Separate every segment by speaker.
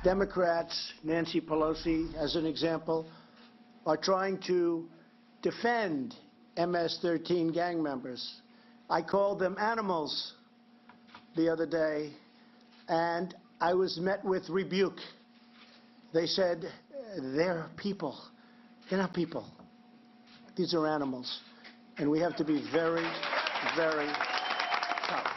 Speaker 1: Democrats, Nancy Pelosi as an example, are trying to defend MS-13 gang members. I called them animals the other day, and I was met with rebuke. They said, they're people. They're not people. These are animals. And we have to be very, very tough.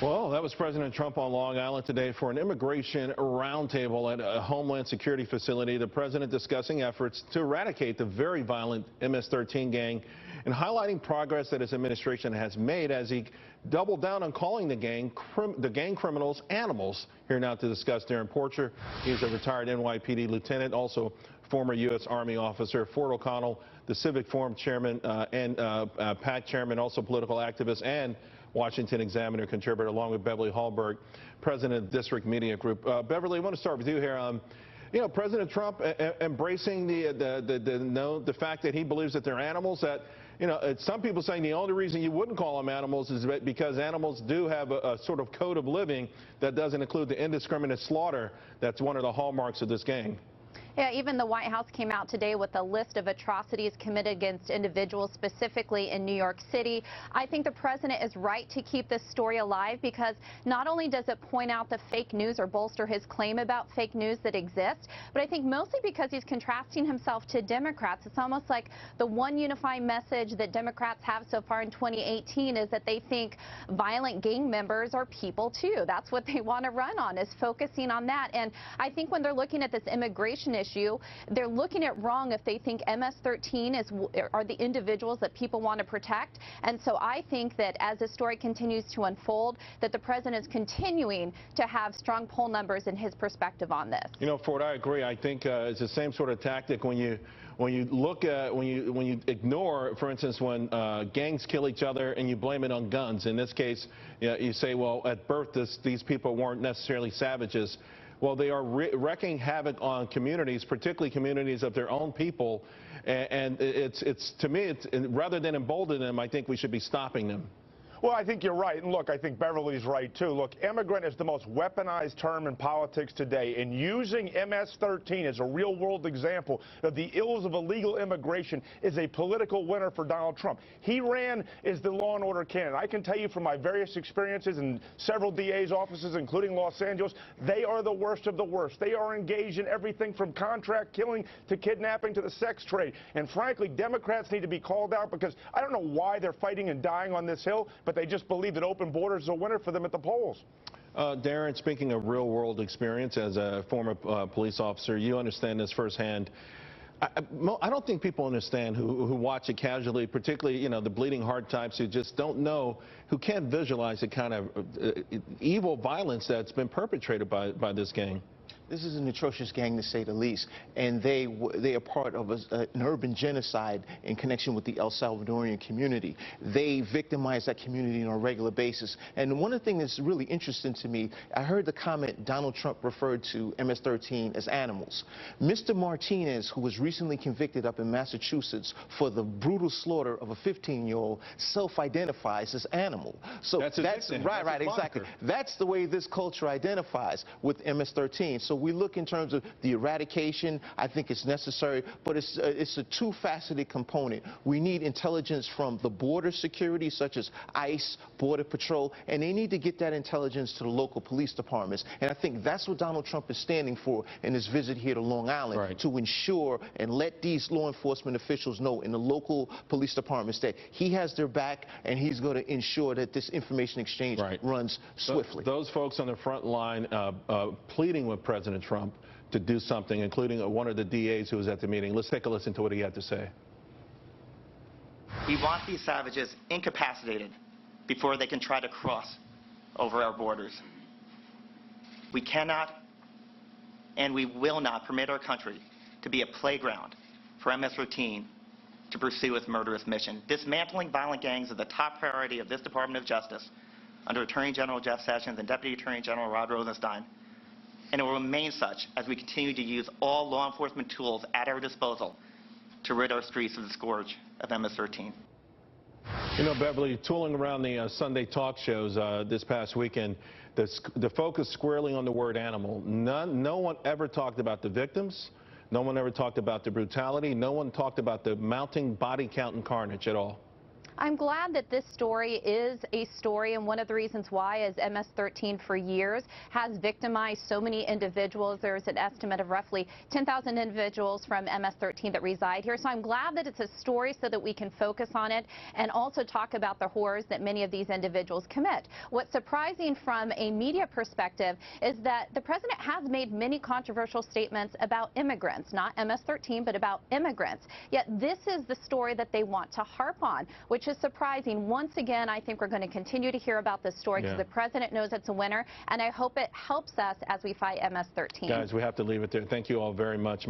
Speaker 2: Well, that was President Trump on Long Island today for an immigration roundtable at a Homeland Security facility. The president discussing efforts to eradicate the very violent MS-13 gang and highlighting progress that his administration has made as he doubled down on calling the gang criminals animals. Here now to discuss Darren Porcher. He's a retired NYPD lieutenant, also former U.S. Army officer. Fort O'Connell, the Civic Forum chairman and PAC chairman, also political activist and Washington Examiner contributor, along with Beverly Hallberg, president of District Media Group. Beverly, I want to start with you here. You know, President Trump embracing the fact that he believes that they're animals. That, you know, some people saying the only reason you wouldn't call them animals is because animals do have a sort of code of living that doesn't include the indiscriminate slaughter that's one of the hallmarks of this gang.
Speaker 3: Yeah, even the White House came out today with a list of atrocities committed against individuals, specifically in New York City. I think the president is right to keep this story alive because not only does it point out the fake news or bolster his claim about fake news that exists, but I think mostly because he's contrasting himself to Democrats. It's almost like the one unifying message that Democrats have so far in 2018 is that they think violent gang members are people too. That's what they want to run on, is focusing on that. And I think when they're looking at this immigration issue, they're looking at wrong if they think MS-13 are the individuals that people want to protect. And so I think that as the story continues to unfold, that the president is continuing to have strong poll numbers in his perspective on this. You know,
Speaker 2: Ford, I agree. I think it's the same sort of tactic when you look at when you ignore, for instance, when gangs kill each other and you blame it on guns. In this case, you say, well, at birth these people weren't necessarily savages. Well, they are wreaking havoc on communities, particularly communities of their own people, and it's to me, rather than emboldening them, I think we should be stopping them.
Speaker 4: Well, I think you're right. And look, I think Beverly's right, too. Look, immigrant is the most weaponized term in politics today. And using MS-13 as a real-world example of the ills of illegal immigration is a political winner for Donald Trump. He ran as the law and order candidate. I can tell you from my various experiences in several DA's offices, including Los Angeles, they are the worst of the worst. They are engaged in everything from contract killing to kidnapping to the sex trade. And frankly, Democrats need to be called out because I don't know why they're fighting and dying on this hill, but they just believe that open borders is a winner for them at the polls.
Speaker 2: Darren, speaking of real-world experience as a former police officer, you understand this firsthand. I don't think people understand who watch it casually, particularly, you know, the bleeding heart types who just don't know, who can't visualize the kind of evil violence that's been perpetrated by this gang.
Speaker 5: This is an atrocious gang, to say the least, and they are part of an urban genocide in connection with the El Salvadorian community. They victimize that community on a regular basis. And one of the things that's really interesting to me, I heard the comment Donald Trump referred to MS-13 as animals. Mr. Martinez, who was recently convicted up in Massachusetts for the brutal slaughter of a 15-year-old, self-identifies as animal. So that's right, exactly. That's the way this culture identifies with MS-13. So we look in terms of the eradication. I think it's necessary, but it's a two-faceted component. We need intelligence from the border security, such as ICE, Border Patrol, and they need to get that intelligence to the local police departments. And I think that's what Donald Trump is standing for in his visit here to Long Island, to ensure and let these law enforcement officials know in the local police departments that he has their back and he's going to ensure that this information exchange runs swiftly.
Speaker 2: Those folks on the front line pleading with President Trump to do something, including one of the DAs who was at the meeting. Let's take a listen to what he had to say.
Speaker 6: We want these savages incapacitated before they can try to cross over our borders. We cannot and we will not permit our country to be a playground for MS-13 to pursue its murderous mission. Dismantling violent gangs is the top priority of this Department of Justice under Attorney General Jeff Sessions and Deputy Attorney General Rod Rosenstein. And it will remain such as we continue to use all law enforcement tools at our disposal to rid our streets of the scourge of MS-13.
Speaker 2: You know, Beverly, tooling around the Sunday talk shows this past weekend, the focus squarely on the word animal. No one ever talked about the victims. No one ever talked about the brutality. No one talked about the mounting body count and carnage at all.
Speaker 3: I'm glad that this story is a story, and one of the reasons why is MS-13 for years has victimized so many individuals. There's an estimate of roughly 10,000 individuals from MS-13 that reside here. So I'm glad that it's a story so that we can focus on it and also talk about the horrors that many of these individuals commit. What's surprising from a media perspective is that the president has made many controversial statements about immigrants, not MS-13, but about immigrants. Yet this is the story that they want to harp on, which is surprising. Once again, I think we're going to continue to hear about this story because the president knows it's a winner, and I hope it helps us as we fight MS-13.
Speaker 2: Guys, we have to leave it there. Thank you all very much.